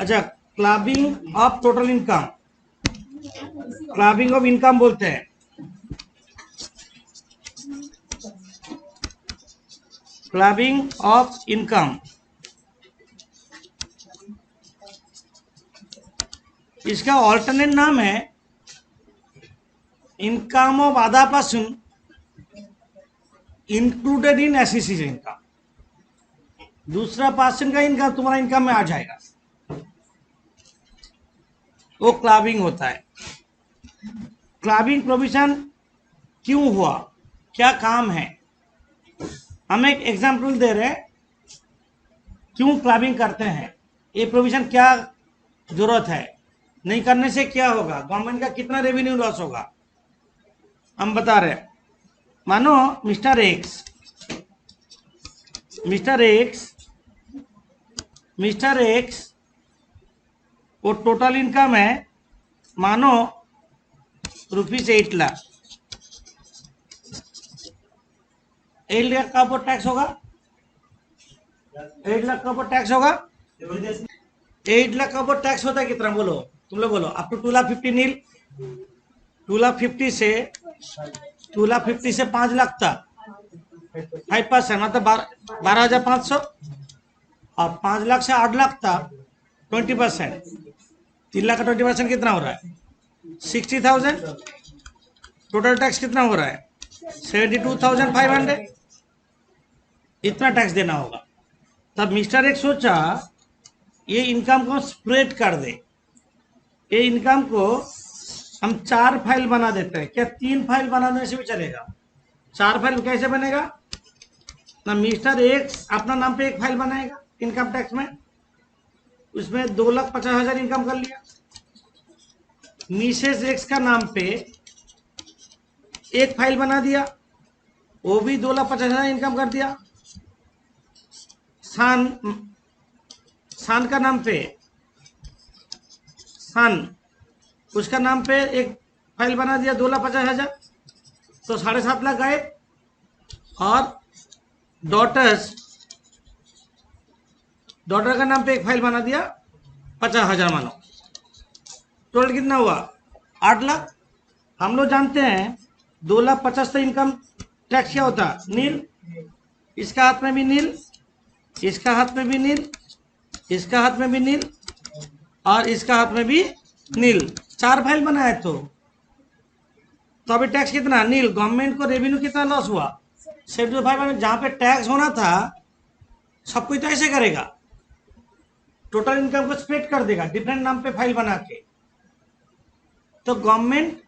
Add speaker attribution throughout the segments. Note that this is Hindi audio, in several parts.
Speaker 1: अच्छा, clubbing of total income, clubbing of income बोलते हैं। क्लबिंग ऑफ इनकम, इसका ऑल्टरनेट नाम है इनकम ऑफ आधापासून इंक्लूडेड इन एसोसिएशन इनकम। दूसरा पर्सन का इनकम तुम्हारा इनकम में आ जाएगा, वो क्लबिंग होता है। क्लबिंग प्रोविजन क्यों हुआ, क्या काम है, हम एक एग्जाम्पल दे रहे हैं क्यों क्लबिंग करते हैं, ये प्रोविजन क्या जरूरत है, नहीं करने से क्या होगा, गवर्नमेंट का कितना रेवेन्यू लॉस होगा, हम बता रहे हैं। मानो मिस्टर एक्स वो टोटल इनकम है मानो ₹8 लाख। 8 लाख का ऊपर टैक्स होगा, 8 लाख का ऊपर टैक्स होगा। 8 लाख का ऊपर टैक्स होता है कितना, बोलो तुम लोग बोलो। अप टू 2,50,000 नील, 2,50,000 से 5 लाख तक 5%, मतलब 12,500, और 5 लाख से 8 लाख तक 20%, 3 लाख का 20% कितना हो रहा है 60,000। टोटल टैक्स कितना हो रहा है 72,500, इतना टैक्स देना होगा। तब मिस्टर एक सोचा ये इनकम को स्प्रेड कर दे, ये इनकम को हम 4 फाइल बना देते हैं, क्या 3 फाइल बनाने से भी चलेगा? 4 फाइल कैसे बनेगा ना, मिस्टर एक्स अपना नाम पे एक फाइल बनाएगा इनकम टैक्स में, उसमें 2,50,000 इनकम कर लिया। मिसेस एक्स का नाम पे एक फाइल बना दिया, वो भी 2,50,000 इनकम कर दिया। सान का नाम पे, उसका नाम पे एक फाइल बना दिया 2,50,000, तो 7.5 लाख गए। और डॉटर का नाम पे एक फाइल बना दिया 50,000, मानो टोटल कितना हुआ 8 लाख। हम लोग जानते हैं 2,50,000 इनकम टैक्स क्या होता है नील, इसका हाथ में भी नील, इसका हाथ में भी नील, इसका हाथ में भी नील, और इसका हाथ में भी नील, 4 फाइल बनाए तो अभी टैक्स कितना नील। गवर्नमेंट को रेवेन्यू कितना लॉस हुआ 75। जहां पे टैक्स होना था सब कुछ तो ऐसे करेगा, टोटल इनकम को स्प्लिट कर देगा डिफरेंट नाम पे फाइल बना के। तो गवर्नमेंट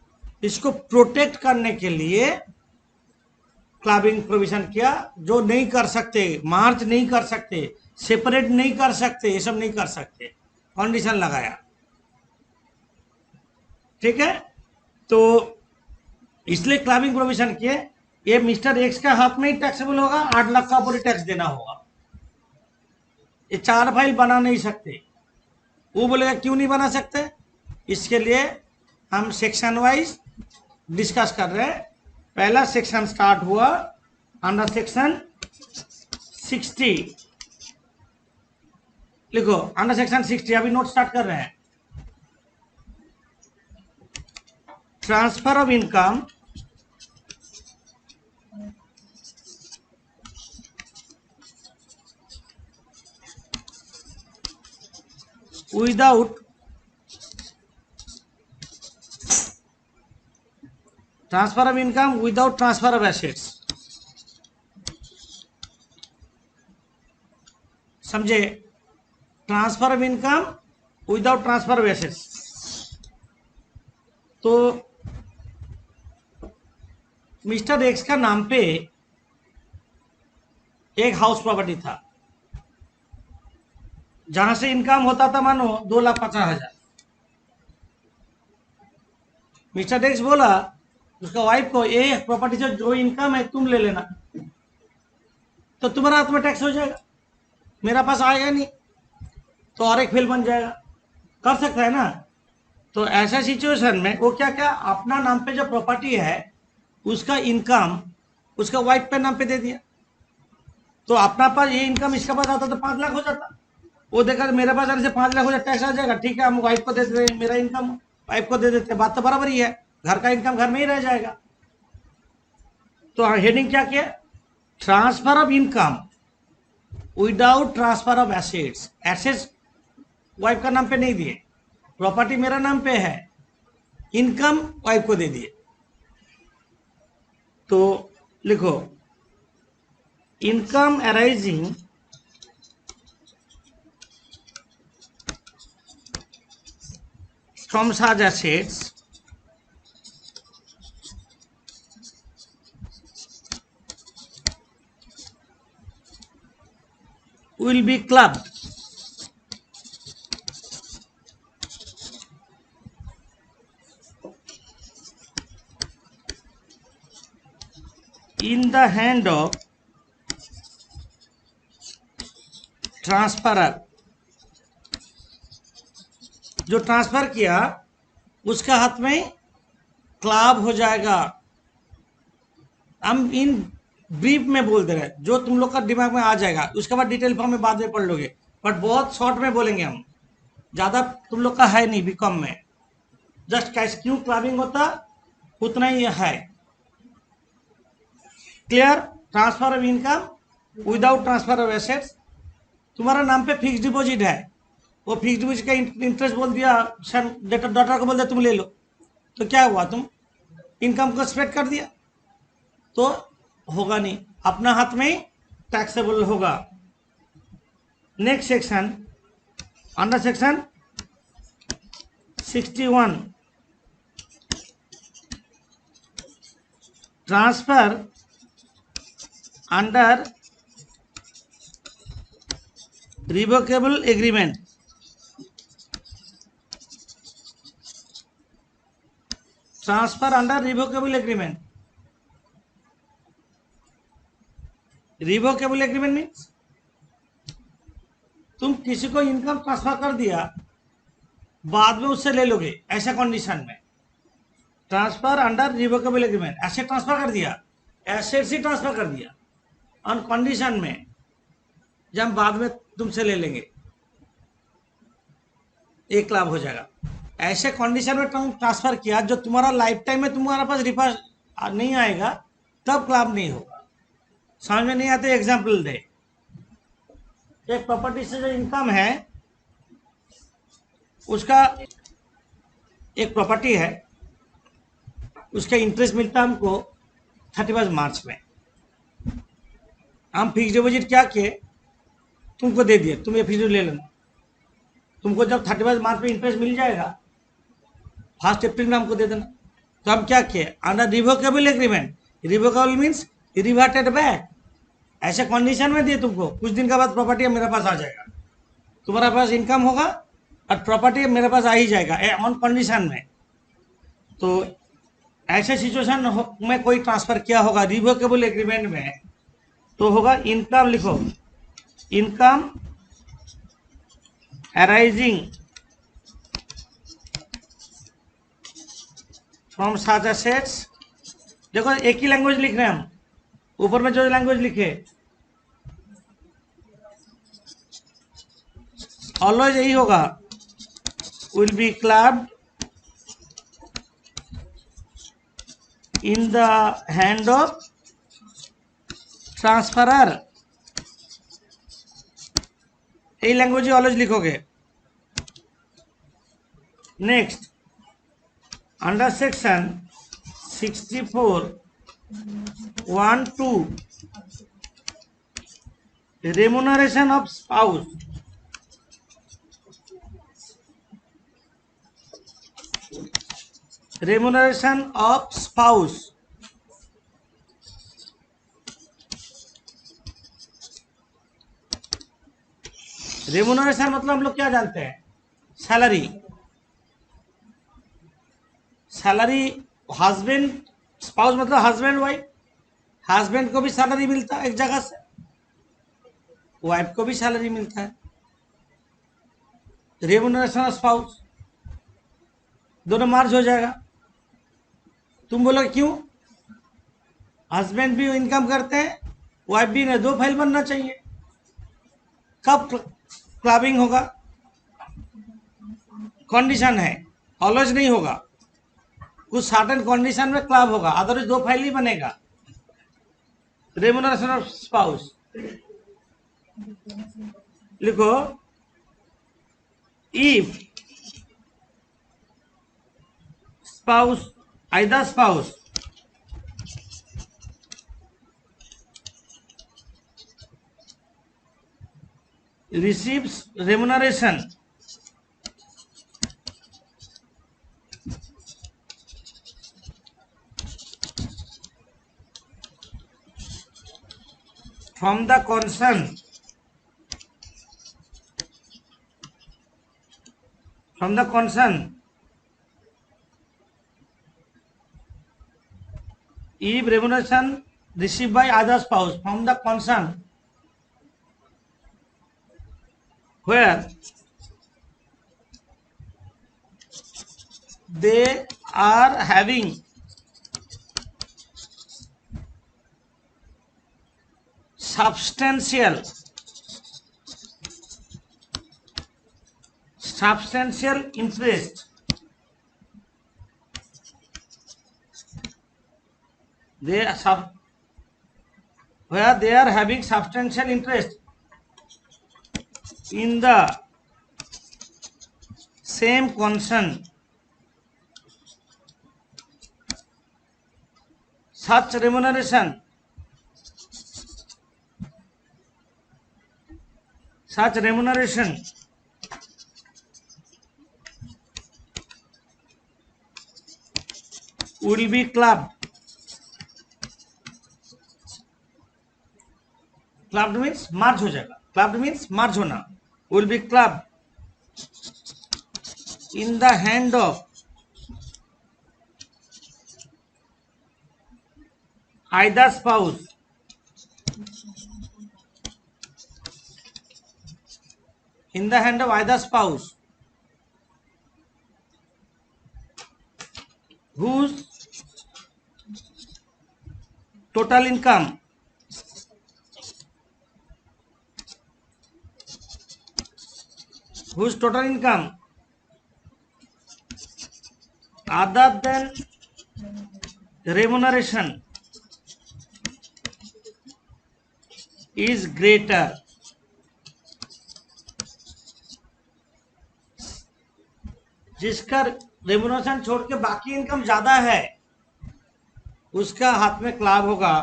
Speaker 1: इसको प्रोटेक्ट करने के लिए क्लबिंग प्रोविजन किया, जो नहीं कर सकते, मार्च नहीं कर सकते, सेपरेट नहीं कर सकते, ये सब नहीं कर सकते, कंडीशन लगाया। ठीक है, तो इसलिए क्लबिंग प्रोविजन किए। ये मिस्टर एक्स का हाथ में ही टैक्सेबल होगा, 8 लाख का ऊपर टैक्स देना होगा। ये 4 फाइल बना नहीं सकते। वो बोलेगा क्यों नहीं बना सकते, इसके लिए हम सेक्शन वाइज डिस्कस कर रहे हैं। पहला सेक्शन स्टार्ट हुआ अंडर सेक्शन 60, लिखो अंडर सेक्शन 60, अभी नोट स्टार्ट कर रहे हैं। Transfer of income without transfer of income without transfer of assets. समझे, transfer of income without transfer of assets. तो मिस्टर एक्स का नाम पे एक हाउस प्रॉपर्टी था, जहां से इनकम होता था मानो 2,50,000। मिस्टर एक्स बोला उसका वाइफ को, ये प्रॉपर्टी से जो इनकम है तुम ले लेना, तो तुम्हारा हाथ में टैक्स हो जाएगा, मेरा पास आएगा नहीं, तो और एक फेल बन जाएगा, कर सकता है ना। तो ऐसा सिचुएशन में वो क्या क्या अपना नाम पे जो प्रॉपर्टी है उसका इनकम उसका वाइफ पे नाम पे दे दिया, तो अपना पास ये इनकम इसका पास आता तो 5 लाख हो जाता, वो देखा मेरे पास आने से 5 लाख हो जाए टैक्स आ जाएगा, ठीक है हम वाइफ को दे देते, मेरा इनकम वाइफ को दे देते, बात तो बराबर ही है, घर का इनकम घर में ही रह जाएगा। तो हेडिंग क्या किया, transfer of income without transfer of assets. Assets wife का नाम पे नहीं दिए, प्रॉपर्टी मेरा नाम पे है, इनकम वाइफ को दे दिए। तो लिखो income arising from such assets will be clubbed in the hand of transferor. जो ट्रांसफर किया उसका हाथ में क्लब हो जाएगा। हम इन ब्रीफ में बोल दे रहे हैं, जो तुम लोग का दिमाग में आ जाएगा, उसके बाद डिटेल फॉर्म में बाद में पढ़ लोगे, बट बहुत शॉर्ट में बोलेंगे हम, ज़्यादा तुम लोग का है नहीं बीकॉम में, जस्ट कैश क्यों क्लबिंग होता उतना ही है। Clear, transfer of income without transfer of assets. तुम्हारा नाम पे फिक्स डिपॉजिट है, वो फिक्स डिपॉजिट का इंटरेस्ट बोल दिया, डॉटर को बोल दिया तुम ले लो, तो क्या हुआ, तुम इनकम को स्प्रेड कर दिया, तो होगा नहीं, अपना हाथ में टैक्सेबल होगा। Next section, under section 61 transfer under revocable agreement. Transfer under revocable agreement. Revocable agreement means तुम किसी को इनकम ट्रांसफर कर दिया, बाद में उससे ले लोगे, ऐसा कंडीशन में transfer under revocable agreement. Asset transfer कर दिया, एसेट से ट्रांसफर कर दिया ऑन कंडीशन में, जब हम बाद में तुमसे ले लेंगे, एक लाभ हो जाएगा। ऐसे कंडीशन में तुम ट्रांसफर किया जो तुम्हारा लाइफ टाइम में तुम्हारे पास रिफंड नहीं आएगा, तब क्लाब नहीं होगा। समझ में नहीं आते, एग्जाम्पल दे। एक प्रॉपर्टी से जो इनकम है, उसका एक प्रॉपर्टी है, उसका इंटरेस्ट मिलता है हमको 31 मार्च में। हम फिक्स डिपॉजिट क्या किए, तुमको दे दिए, तुम ये फिक्स ले लेना, तुमको जब 31 मार्च में इंटरेस्ट मिल जाएगा, 1 अप्रैल में हमको दे देना। तो हम क्या किए, under revocable agreement. Revocable means reverted back, ऐसे कंडीशन में दिए तुमको, कुछ दिन के बाद प्रॉपर्टी मेरे पास आ जाएगा, तुम्हारा पास इनकम होगा और प्रॉपर्टी मेरे पास आ ही जाएगा ऑन कंडीशन में। तो ऐसे सिचुएशन में कोई ट्रांसफर किया होगा रिवोकेबल एग्रीमेंट में, तो होगा इनकम, लिखो income arising from such assets. देखो एक ही लैंग्वेज लिख रहे हैं हम, ऊपर में जो लैंग्वेज लिखे ऑलवेज यही होगा, will be clubbed in the hand of transferor. यही लैंग्वेज ऑलवेज लिखोगे। Next, under section 64(1)(2) remuneration of spouse. Remuneration of spouse, remuneration मतलब हम लोग क्या जानते हैं, सैलरी। सैलरी हस्बैंड, स्पाउस मतलब हस्बैंड वाइफ, हस्बैंड को भी सैलरी मिलता है एक जगह से, वाइफ को भी सैलरी मिलता है। रेमुनरेशन ऑफ स्पाउस दोनों मार्च हो जाएगा। तुम बोलोगे क्यों, हस्बैंड भी इनकम करते हैं, वाइफ भी, नहीं, 2 फाइल बनना चाहिए। कब क्लबिंग होगा, कंडीशन है, ऑलवेज नहीं होगा, कुछ सर्टेन कंडीशन में क्लब होगा, अदरवाइज दो फाइल ही बनेगा। रेमुनरेशन ऑफ स्पाउस लिखो, if spouse either spouse receives remuneration from the concern if remuneration received by other spouse from the concern where they are having substantial interest, where they are having substantial interest in the same concern, such remuneration will be clubbed. Clubbed means मर्ज हो जाएगा, clubbed means मर्ज होना, will be clubbed in the hand of either spouse whose total income other than remuneration is greater, जिसका रेमुनरेशन छोड़ के बाकी इनकम ज्यादा है उसका हाथ में क्लब होगा।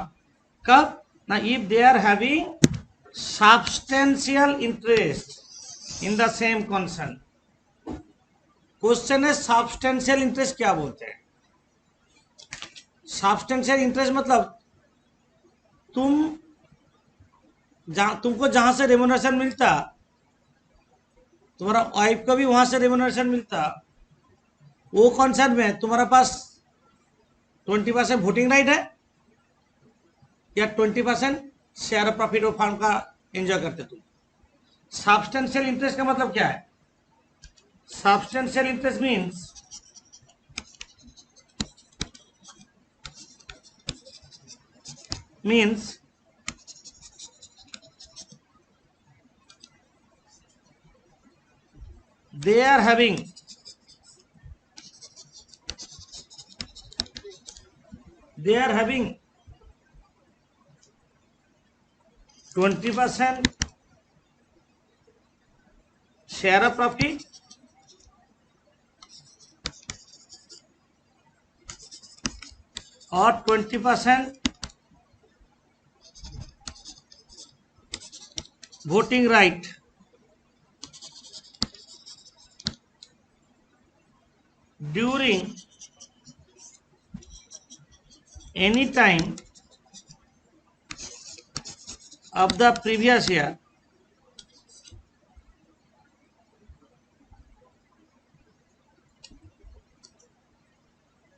Speaker 1: कब ना, if they are having substantial interest in the same concern. Question है सब्सटेंशियल इंटरेस्ट क्या बोलते हैं। सब्सटेंशियल इंटरेस्ट मतलब तुमको जहां से रेमुनरेशन मिलता, तुम्हारा वाइफ को भी वहां से रेमुनरेशन मिलता, वो कंसर्न में तुम्हारा पास 20% वोटिंग राइट है या 20% share of profit of firm का एंजॉय करते तुम। सब्सटेंशियल इंटरेस्ट का मतलब क्या है? Substantial interest means they are having they are having 20% share of profit or 20% voting right during any time of the previous year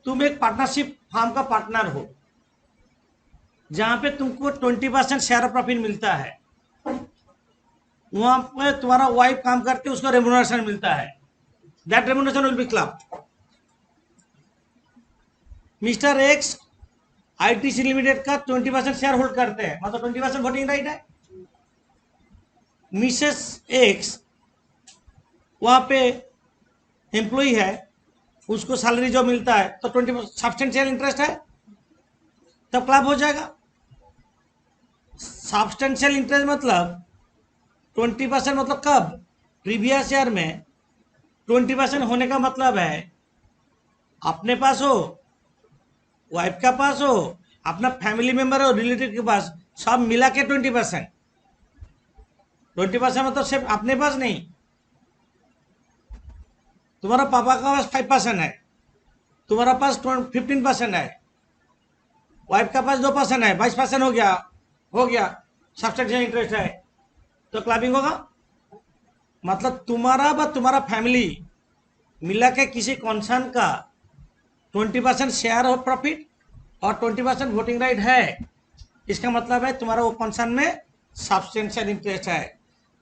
Speaker 1: तुम एक पार्टनरशिप फार्म का पार्टनर हो जहां पे तुमको 20% शेयर ऑफ प्रॉफिट मिलता है, वहां पे तुम्हारा वाइफ काम करके उसको रेमुनरेशन मिलता है, that remuneration will be club. Mister x ITC limited का 20% शेयर होल्ड करते हैं, मतलब 20% वोटिंग राइट है। मिसेस एक्स वहाँ पे एम्प्लॉय है, उसको सैलरी जो मिलता है तो 20 सब्सटेंशियल इंटरेस्ट है, तब क्लब हो जाएगा। सब्सटेंशियल इंटरेस्ट मतलब 20% मतलब कब? प्रीवियस ईयर में 20% होने का मतलब है अपने पास हो, वाइफ का पास हो, अपना फैमिली मेंबर हो, रिलेटिव के पास, सब मिला के 20%। 20% मतलब सिर्फ अपने पास नहीं, तुम्हारा पापा का पास 5% है, तुम्हारा पास 15% है, वाइफ का पास 2% है, 22% हो गया सब्सटेंशियल इंटरेस्ट है, तो क्लबिंग होगा। मतलब तुम्हारा व तुम्हारा फैमिली मिला के किसी कॉन्सर्न का 20% शेयर ऑफ प्रॉफिट और 20% वोटिंग राइट है, इसका मतलब है तुम्हारा वो कॉन्सर्न में सब्सटेंशियल इंटरेस्ट है।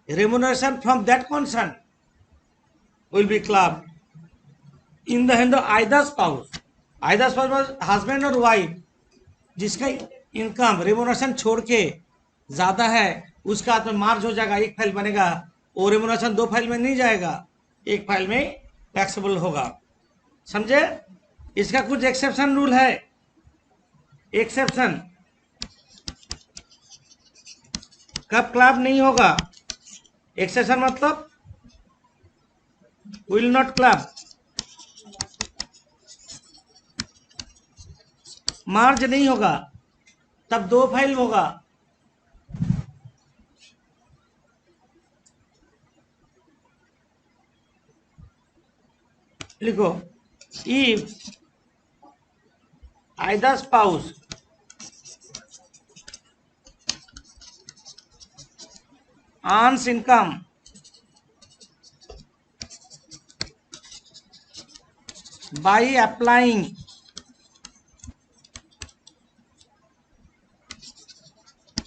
Speaker 1: Remuneration from that concern will be club in the hand of either spouse. Either spouse husband और वाइफ, जिसका इनकम रेम्यूनरेशन छोड़ के ज़्यादा है, उसका हाथ में मार्ज हो जाएगा, एक फाइल बनेगा, वो रेम्यूनरेशन 2 फाइल में नहीं जाएगा, एक फाइल में टैक्सेबल होगा। समझे? इसका कुछ एक्सेप्शन रूल है। एक्सेप्शन कब क्लब नहीं होगा? एक्सेप्शन मतलब विल नॉट क्लब, मार्ज नहीं होगा, तब 2 फाइल होगा। लिखो, if either spouse earns income by applying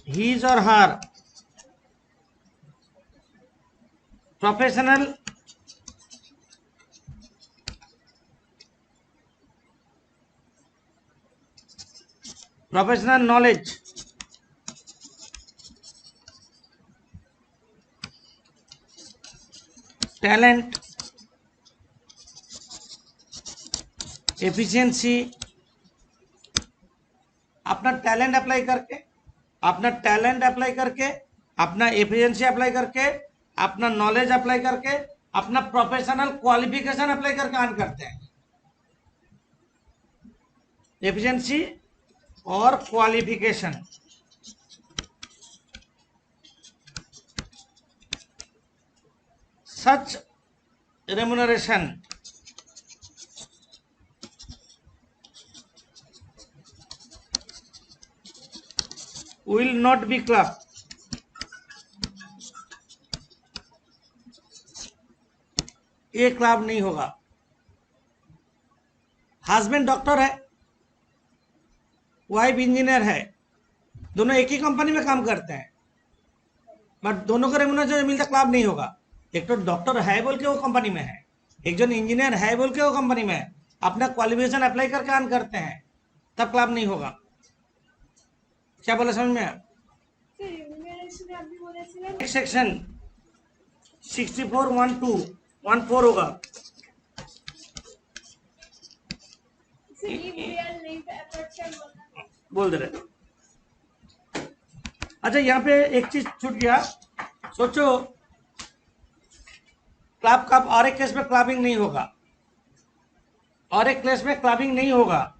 Speaker 1: his or her professional knowledge, talent, efficiency, अपना टैलेंट अप्लाई करके, अपना टैलेंट अप्लाई करके, अपना एफिशिएंसी अप्लाई करके, अपना नॉलेज अप्लाई करके, अपना प्रोफेशनल क्वालिफिकेशन अप्लाई करके अर्न करते हैं। एफिशिएंसी और qualification, such remuneration will not be club। ये क्लब नहीं होगा। हस्बैंड डॉक्टर है, वाइफ इंजीनियर है, दोनों एक ही कंपनी में काम करते हैं, बट दोनों को रेम्यूनरेशन मिलता, क्लब नहीं होगा। एक तो डॉक्टर है बोल के वो कंपनी में है, एक जन इंजीनियर है बोल के वो कंपनी में है, अपना क्वालिफिकेशन अप्लाई करके अर्न करते हैं, तब क्लब नहीं होगा। क्या बोला समझ में? सेक्शन 64(1)(2)(1)(4) होगा। बोल दे रहे। अच्छा, यहाँ पे एक चीज छूट गया, सोचो क्लब कब, और एक केस में क्लबिंग नहीं होगा, और एक केस में क्लबिंग नहीं होगा।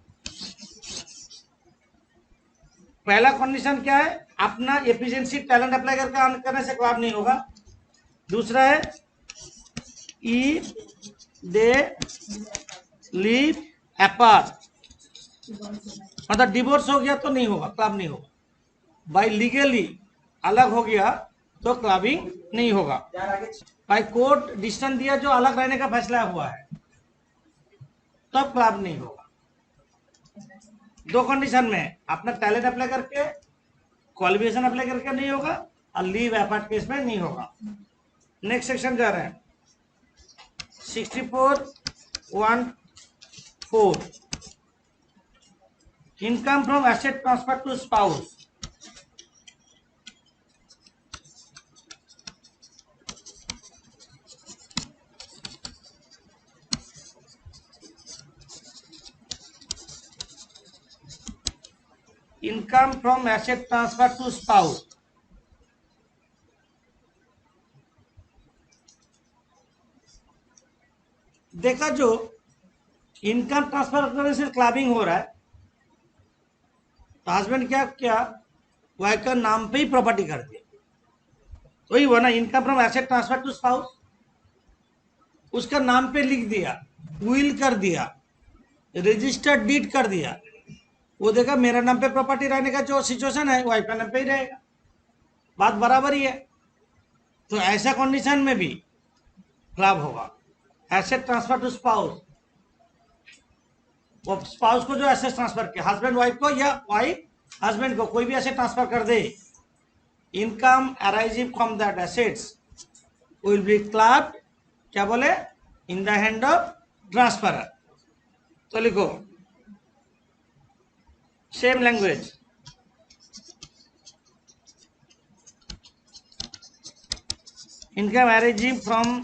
Speaker 1: पहला कंडीशन क्या है? अपना एफिशिएंसी टैलेंट अप्लाई करके अर्न करने से क्लब नहीं होगा। दूसरा है इफ दे लिव अपार्ट, मतलब डिवोर्स हो गया तो नहीं होगा, क्लब नहीं होगा। बाय लीगली अलग हो गया तो क्लबिंग नहीं होगा। बाय कोर्ट डिसीजन दिया जो अलग रहने का फैसला हुआ है, तब क्लब नहीं होगा। 2 कंडीशन में, अपना टैलेंट अप्लाई करके, क्वालिफिकेशन अप्लाई करके नहीं होगा, और लीव अपार्ट केस में नहीं होगा। नेक्स्ट सेक्शन जा रहे हैं, 64(1)(4) income from asset transfer to spouse. Income from asset transfer to spouse. देखा, जो इनकम ट्रांसफर करने से क्लबिंग हो रहा है, तो हस्बैंड क्या क्या वाइफ का नाम पे ही प्रॉपर्टी कर दिया, वही हुआ ना, income from asset transfer to spouse. उसका नाम पे लिख दिया, विल कर दिया, रजिस्टर्ड डीड कर दिया, वो देखा मेरा नाम पे प्रॉपर्टी रहने का जो सिचुएशन है वाइफ का नाम पे ही रहेगा, बात बराबर ही है। तो ऐसा कंडीशन में भी क्लब होगा। एसेट ट्रांसफर टू स्पाउस, वो स्पाउस को जो एसेट ट्रांसफर किया, हस्बैंड वाइफ को या वाइफ हस्बैंड को, कोई भी एसेट ट्रांसफर कर दे, income arising from that assets will be clubbed, क्या बोले, in the hand of transfer. तो लिखो same language, income arising from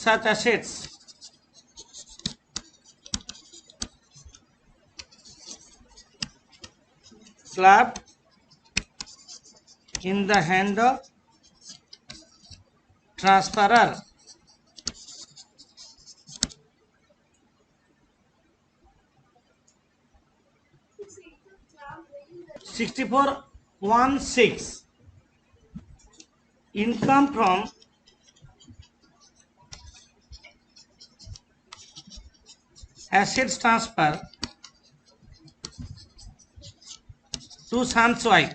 Speaker 1: such assets clapped in the hand of transferor, (64:16) income from assets transfer to son's wife।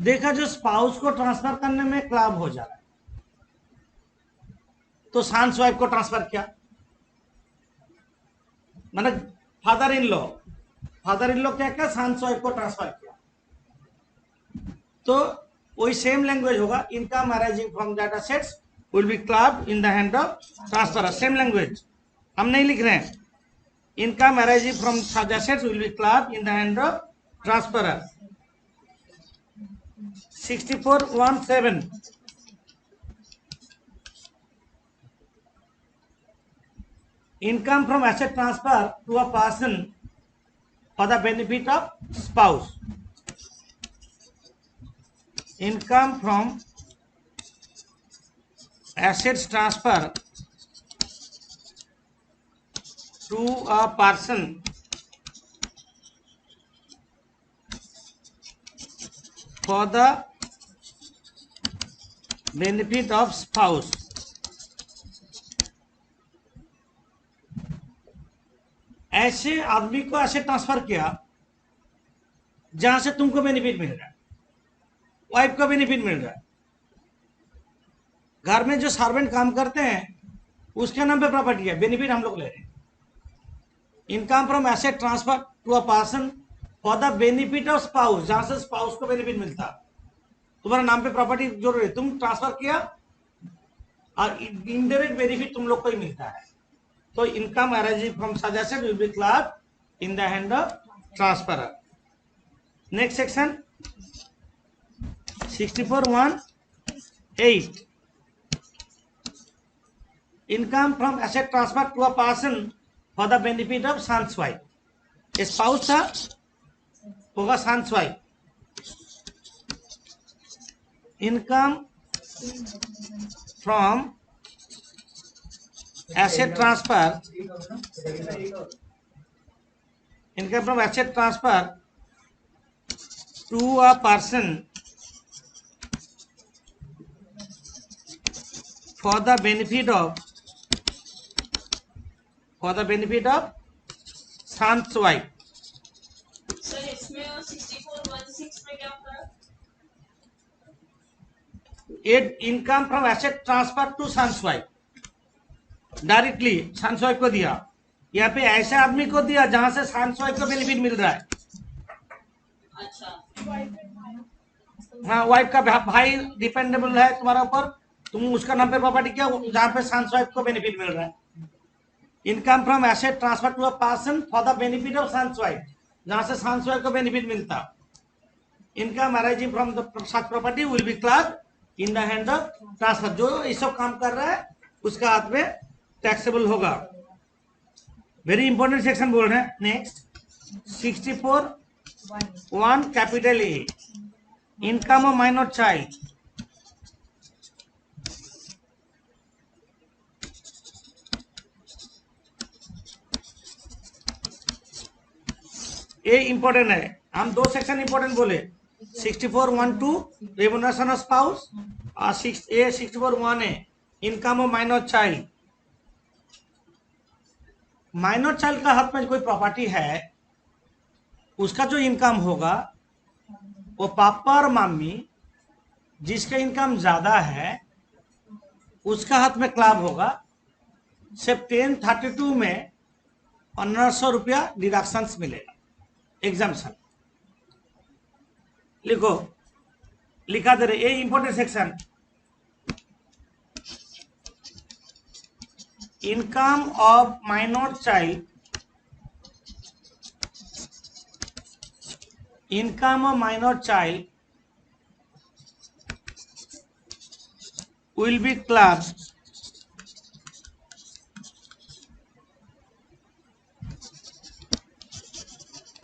Speaker 1: देखा, जो स्पाउस को ट्रांसफर करने में क्लब हो जा रहा है, तो सन्स वाइफ को ट्रांसफर किया, मतलब फादर इन लॉ क्या क्या सन्स वाइफ को ट्रांसफर किया। तो वही सेम लैंग्वेज होगा, income arising from that assets will be clubbed in the hand of transfer. Same language हम नहीं लिख रहे हैं, income arising from such assets will be clubbed in the hand of transfer. 64:17 income from asset transfer to a person for the benefit of spouse, income from assets transfer to a person for the benefit of spouse, ऐसे आदमी को ऐसे ट्रांसफर किया जहां से तुमको बेनिफिट मिल रहा है, वाइफ को बेनिफिट मिल रहा है। घर में जो सर्वेंट काम करते हैं उसके नाम पे प्रॉपर्टी है, बेनिफिट हम लोग ले रहे हैं। Income from asset transfer to a person for the benefit of spouse, जहां से स्पाउस को बेनिफिट मिलता, तुम्हारे नाम पे प्रॉपर्टी जो तुम ट्रांसफर किया और इनडायरेक्ट बेनिफिट तुम लोग को ही मिलता है। तो income arising from such asset will be clubbed in the hand of transferrer. Next section 64:18 income from asset transfer to a person for the benefit of son's wife. Spouse था, होगा son's wife. Income from asset transfer, income from asset transfer to a person for the benefit of son's wife।
Speaker 2: Sir इसमें और 64:16 में क्या होता है?
Speaker 1: Income from asset transfer to son's wife, directly son's wife को दिया, यहाँ पे ऐसे आदमी को दिया जहां से सन्स वाइफ को बेनिफिट मिल रहा है।
Speaker 2: अच्छा,
Speaker 1: हाँ, वाइफ का भाई डिपेंडेबल है तुम्हारा ऊपर, तुम उसका नाम पे प्रॉपर्टी किया जहां पे सन्स वाइफ को बेनिफिट मिल रहा है। Income from asset transfer to a person for the benefit of son's wife, जहां से सन्स वाइफ को बेनिफिट मिलता। Income arising from the such property will be clubbed in the hand of transfer. जो ये सब काम कर रहा है उसका हाथ में टैक्सेबल होगा। वेरी इंपॉर्टेंट सेक्शन बोल रहे हैं। Next 64(1) capital A, income of minor child. ये इंपॉर्टेंट है, हम दो सेक्शन इंपॉर्टेंट बोले, 64(1)(2) रेमुनरेशन ऑफ स्पाउस और 64(1)(a) income of minor child. Minor child का हाथ में कोई प्रॉपर्टी है, उसका जो इनकम होगा वो पापा और मम्मी जिसका इनकम ज्यादा है उसका हाथ में क्लब होगा। सिर्फ 1032 में 1500 रुपया डिडक्शन मिलेगा, एग्जाम्पशन। लिखो, लिखा दे रहे, ये important section. Income of minor child, income of minor child will be clubbed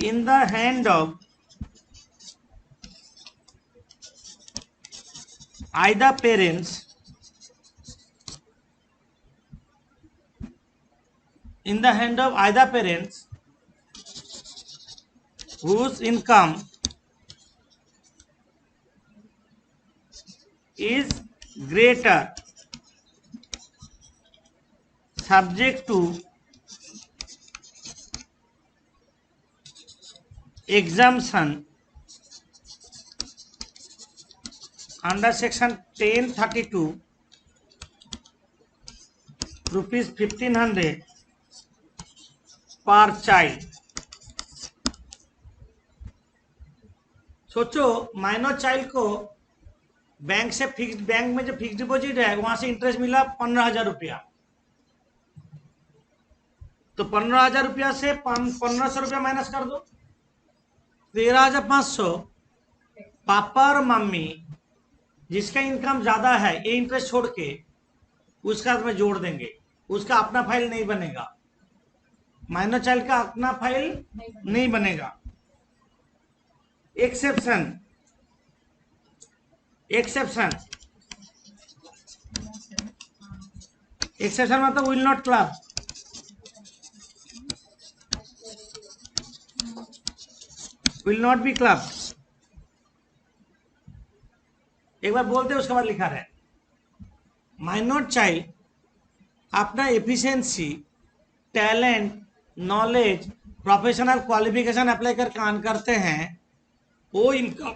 Speaker 1: in the hand of either parents, in the hand of either parents whose income is greater, subject to exemption under section 1032 rupees 1500 पर चाइल्ड। सोचो, माइनर चाइल्ड को बैंक से फिक्स्ड, बैंक में जो फिक्स्ड डिपॉजिट है वहां से इंटरेस्ट मिला 15,000 रुपया, तो 15,000 रुपया से 1500 रुपया माइनस कर दो, 13,500 पापा और मम्मी जिसका इनकम ज्यादा है ये इंटरेस्ट छोड़ के उसका में जोड़ देंगे, उसका अपना फाइल नहीं बनेगा, माइनर चाइल्ड का अपना फाइल नहीं बनेगा। एक्सेप्शन, एक्सेप्शन, एक्सेप्शन मतलब will not club, will not be club. एक बार बोलते उसके बाद लिखा रहे, माइनर चाइल्ड अपना efficiency, talent, knowledge, professional qualification apply करके अर्न करते हैं, वो इनकम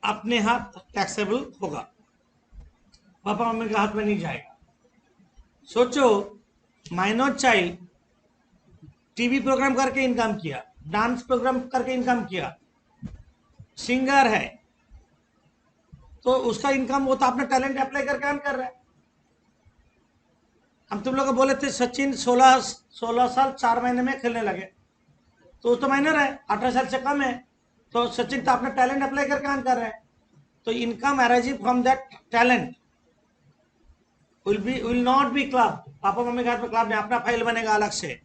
Speaker 1: अपने हाथ टैक्सेबल होगा, पापा मम्मी के हाथ में नहीं जाएगा। सोचो, माइनर चाइल्ड टीवी प्रोग्राम करके इनकम किया, डांस प्रोग्राम करके इनकम किया, सिंगर है, तो उसका इनकम वो तो अपना टैलेंट अप्लाई करके अर्न कर रहा है। हम तुम लोग को बोले थे सचिन 16 साल 4 महीने में खेलने लगे, तो वो तो माइनर है, 18 साल से कम है, तो सचिन तो अपना टैलेंट अप्लाई करके अर्न कर रहे हैं, तो income arising from that talent will not be club, papa mummy के हाथ में क्लब नहीं, अपना फाइल बनेगा अलग से।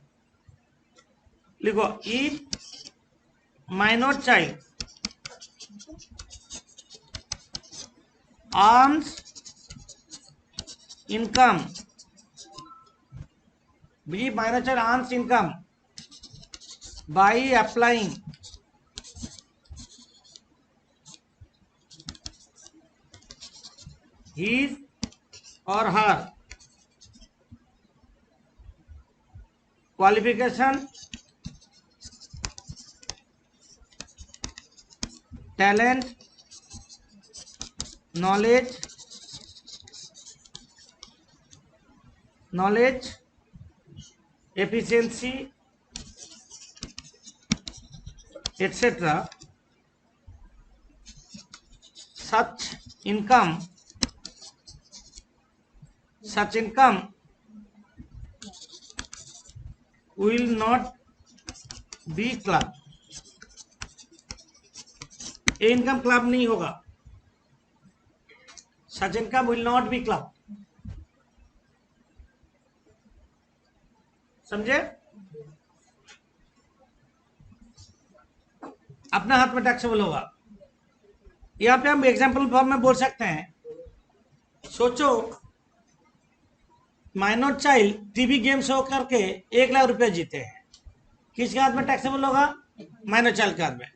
Speaker 1: लिखो, if minor child earns income, if minor child earns income by applying his or her qualification, talent, knowledge, efficiency, etc., such income will not be club, ये इनकम क्लब नहीं होगा, such income will not be club। समझे? अपना हाथ में टैक्सेबल होगा। यहाँ पे हम एग्जाम्पल फॉर्म में बोल सकते हैं, सोचो minor child TV game show करके 1 लाख रुपए जीते हैं, किसके हाथ में टैक्सेबल होगा? माइनर चाइल्ड के हाथ में।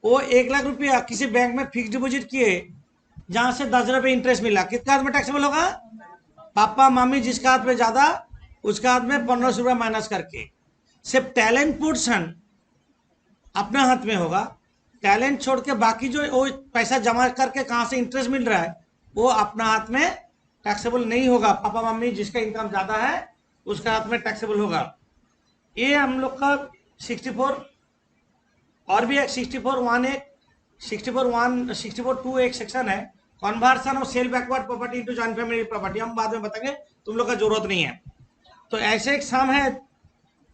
Speaker 1: वो 1 लाख रुपया किसी बैंक में फिक्स डिपॉजिट किए, जहां से 10 रुपए इंटरेस्ट मिला, किसके हाथ में टैक्सेबल होगा? पापा मम्मी जिसका हाथ में ज्यादा, उसका हाथ में 1500 रुपया माइनस करके। सिर्फ टैलेंट पोर्शन अपने हाथ में होगा, टैलेंट छोड़ के बाकी जो वो पैसा जमा करके कहां से इंटरेस्ट मिल रहा है वो अपना हाथ में टैक्सेबल नहीं होगा। पापा मम्मी जिसका इनकम ज्यादा है उसका हाथ में टैक्सेबल होगा। ये हम लोग का 64 और भी एक 64(1) एक 64(2) एक सेक्शन है, conversion of self acquired property into joint family property. हम बाद में बताएंगे, तुम लोग का जरूरत नहीं है। तो ऐसे एक सम है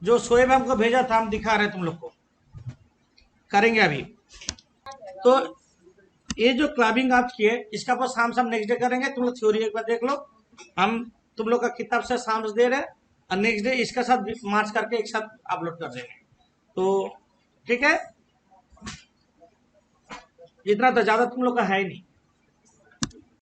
Speaker 1: जो शोएब हमको भेजा था, हम दिखा रहे तुम लोग को, करेंगे अभी। तो ये जो क्लबिंग आप किए इसका पर साम नेक्स्ट डे करेंगे। तुम लोग थ्योरी एक बार देख लो, हम तुम लोग का किताब से साम्स दे रहे हैं और नेक्स्ट डे इसका साथ मार्च करके एक साथ अपलोड कर देंगे। तो ठीक है, इतना तो ज्यादा तुम लोग का है ही नहीं।